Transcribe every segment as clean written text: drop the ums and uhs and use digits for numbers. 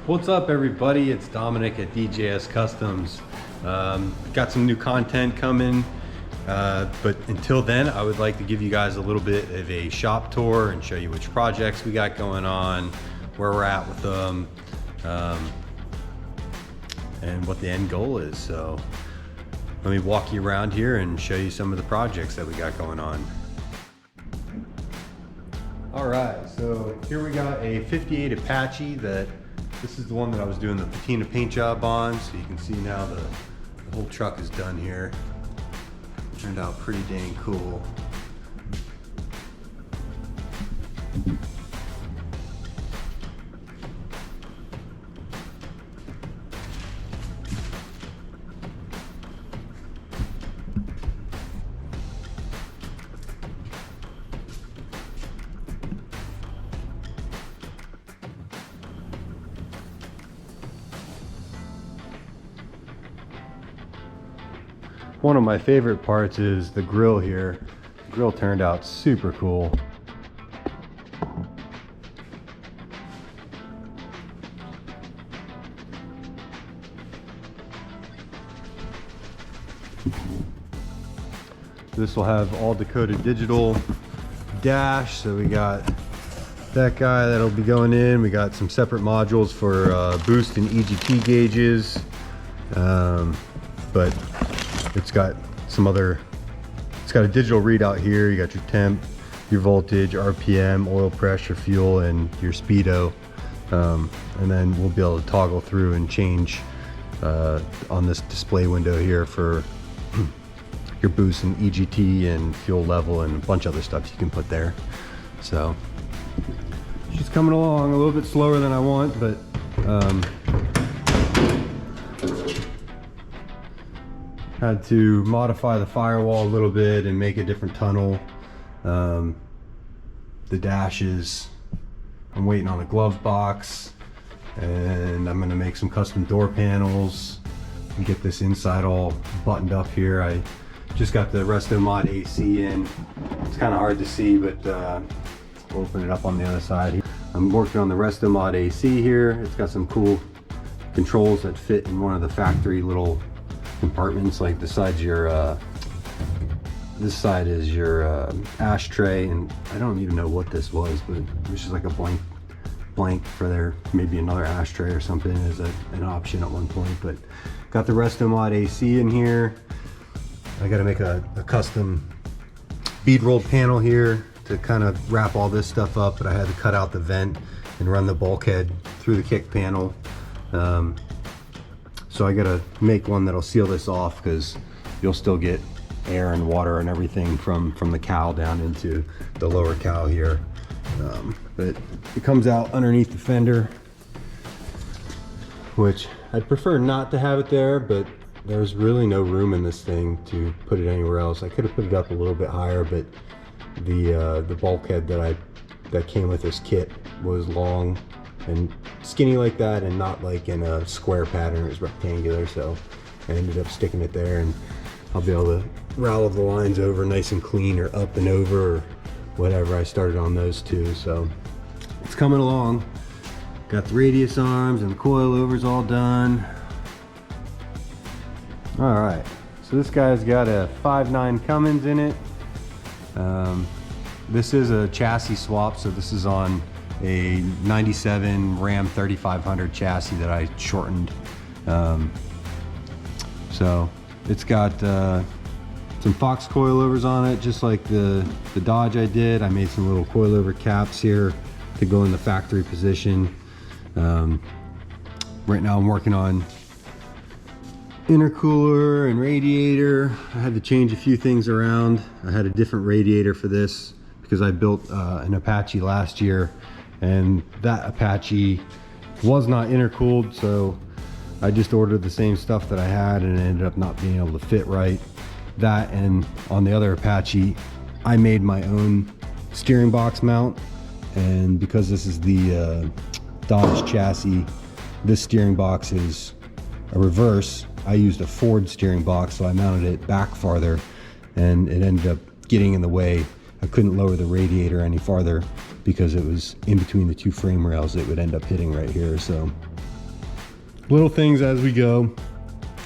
What's up, everybody? It's Dominic at DJS Customs. Got some new content coming, but until then, I would like to give you guys a little bit of a shop tour and show you which projects we got going on, where we're at with them, and what the end goal is. So let me walk you around here and show you some of the projects that we got going on. All right, so here we got a 58 Apache. This is the one that I was doing the patina paint job on. So you can see now the whole truck is done here. Turned out pretty dang cool. One of my favorite parts is the grill here. The grill turned out super cool. This will have all decoded digital dash. So we got that guy that'll be going in. We got some separate modules for boost and EGT gauges. But it's got some other, it's got a digital readout here. You got your temp, your voltage, RPM, oil pressure, fuel, and your speedo. And then we'll be able to toggle through and change on this display window here for your boost and EGT and fuel level and a bunch of other stuff you can put there. So she's coming along a little bit slower than I want, but had to modify the firewall a little bit and make a different tunnel. The dashes, I'm waiting on a glove box, and I'm gonna make some custom door panels and get this inside all buttoned up here. I just got the Resto Mod AC in. It's kind of hard to see, but we'll open it up on the other side. I'm working on the Resto Mod AC here. It's got some cool controls that fit in one of the factory little compartments. Like this side is your ashtray, and I don't even know what this was, but it was just like a blank for there, maybe another ashtray or something as an option at one point. But got the Resto Mod AC in here. I got to make a custom bead rolled panel here to kind of wrap all this stuff up, but I had to cut out the vent and run the bulkhead through the kick panel. So I gotta make one that'll seal this off, because you'll still get air and water and everything from the cowl down into the lower cowl here. But it comes out underneath the fender, which I'd prefer not to have it there, but there's really no room in this thing to put it anywhere else. I could have put it up a little bit higher, but the bulkhead that came with this kit was long and skinny like that, and not like in a square pattern. It was rectangular, so I ended up sticking it there, and I'll be able to rowel the lines over nice and clean, or up and over, or whatever. I started on those two, so it's coming along. Got the radius arms and the coilovers all done. All right, so this guy's got a 5.9 Cummins in it. This is a chassis swap, so this is on a 97 Ram 3500 chassis that I shortened. So it's got some Fox coilovers on it, just like the Dodge I did. I made some little coilover caps here to go in the factory position. Right now I'm working on intercooler and radiator. I had to change a few things around. I had a different radiator for this because I built an Apache last year, and that Apache was not intercooled, so I just ordered the same stuff that I had, and it ended up not being able to fit right. That, and on the other Apache, I made my own steering box mount, and because this is the Dodge chassis, this steering box is a reverse. I used a Ford steering box, so I mounted it back farther, and it ended up getting in the way. I couldn't lower the radiator any farther because it was in between the two frame rails. It would end up hitting right here. So little things as we go.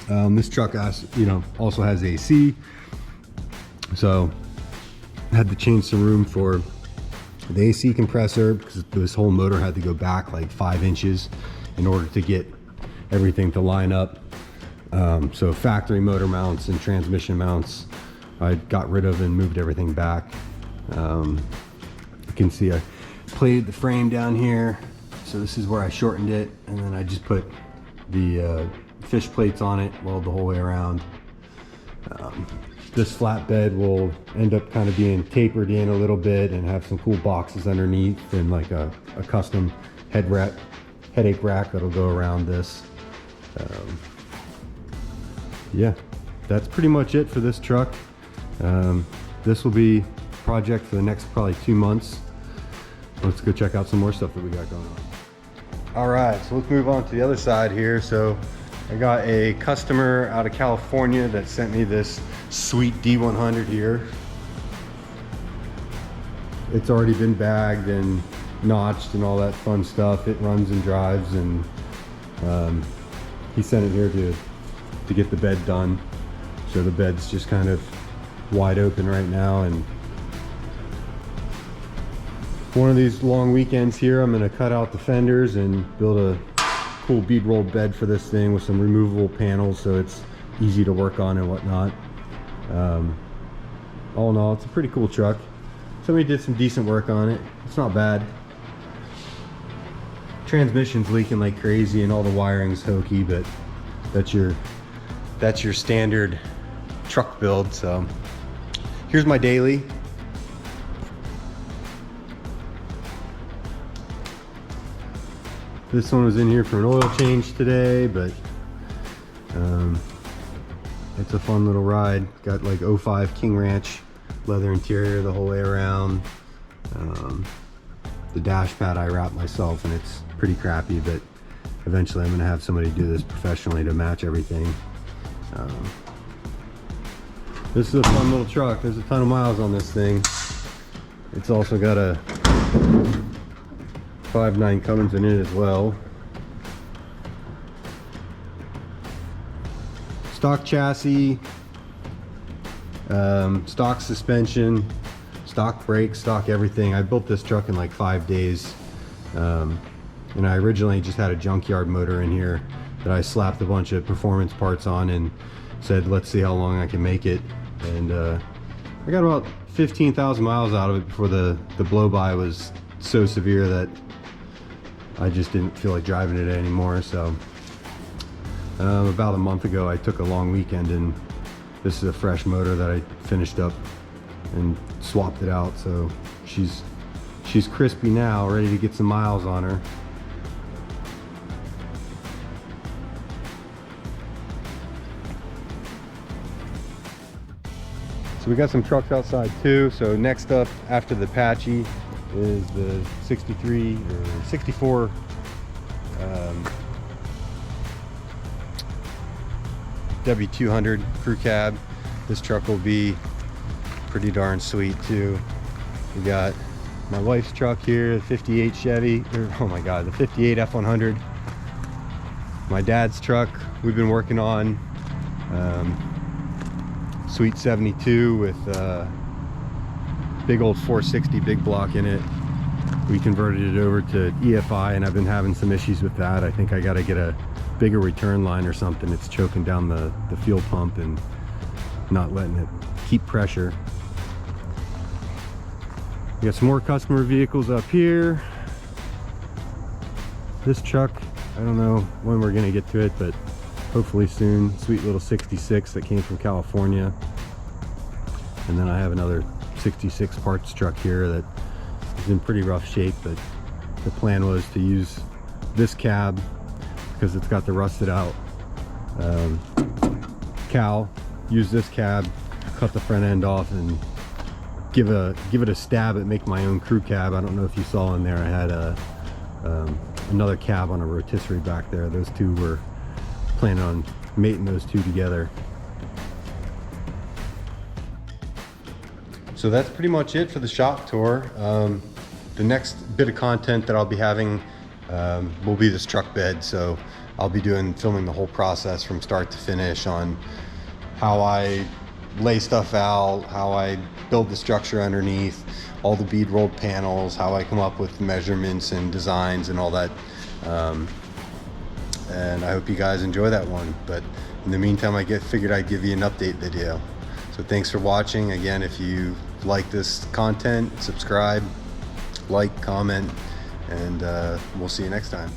This truck also has AC, so I had to change some room for the AC compressor because this whole motor had to go back like 5 inches in order to get everything to line up. So factory motor mounts and transmission mounts I got rid of and moved everything back. You can see I plated the frame down here, so this is where I shortened it, and then I just put the fish plates on it, weld the whole way around. This flatbed will end up kind of being tapered in a little bit and have some cool boxes underneath and like a custom headache rack that'll go around this. Yeah, that's pretty much it for this truck. This will be a project for the next probably 2 months. Let's go check out some more stuff that we got going on. All right, so let's move on to the other side here. So I got a customer out of California that sent me this sweet D100 here. It's already been bagged and notched and all that fun stuff. It runs and drives, and he sent it here to get the bed done. So the bed's just kind of wide open right now, and one of these long weekends here I'm going to cut out the fenders and build a cool bead rolled bed for this thing with some removable panels so it's easy to work on and whatnot. All in all, it's a pretty cool truck. Somebody did some decent work on it. It's not bad. Transmission's leaking like crazy and all the wiring's hokey, but that's your standard truck build. So here's my daily. This one was in here for an oil change today, but it's a fun little ride. Got like 05 King Ranch leather interior the whole way around. The dash pad I wrapped myself, and it's pretty crappy, but eventually I'm gonna have somebody do this professionally to match everything. This is a fun little truck. There's a ton of miles on this thing. It's also got a 5.9 Cummins in it as well. Stock chassis, stock suspension, stock brakes, stock everything. I built this truck in like 5 days. And I originally just had a junkyard motor in here that I slapped a bunch of performance parts on and said, let's see how long I can make it. And I got about 15,000 miles out of it before the blow-by was so severe that I just didn't feel like driving it anymore. So about a month ago I took a long weekend, and this is a fresh motor that I finished up and swapped it out. So she's crispy now, ready to get some miles on her. So we got some trucks outside too. So next up after the Apache is the 63 or 64 W200 crew cab. This truck will be pretty darn sweet too. We got my wife's truck here, the 58 Chevy, oh my god, the 58 F100. My dad's truck we've been working on, Sweet 72 with big old 460 big block in it. We converted it over to EFI, and I've been having some issues with that. I think I got to get a bigger return line or something. It's choking down the fuel pump and not letting it keep pressure. We got some more customer vehicles up here. This truck, I don't know when we're gonna get to it, but hopefully soon. Sweet little 66 that came from California. And then I have another 66 parts truck here that is in pretty rough shape, but the plan was to use this cab because it's got the rusted out cowl. Use this cab, cut the front end off, and give it a stab at make my own crew cab. I don't know if you saw in there I had another cab on a rotisserie back there. Those two were planning on mating those two together. So that's pretty much it for the shop tour. The next bit of content that I'll be having will be this truck bed. So I'll be filming the whole process from start to finish on how I lay stuff out, how I build the structure underneath, all the bead rolled panels, how I come up with measurements and designs and all that. And I hope you guys enjoy that one. But in the meantime, I figured I'd give you an update video. So thanks for watching. Again, if you like this content, subscribe, like, comment, and we'll see you next time.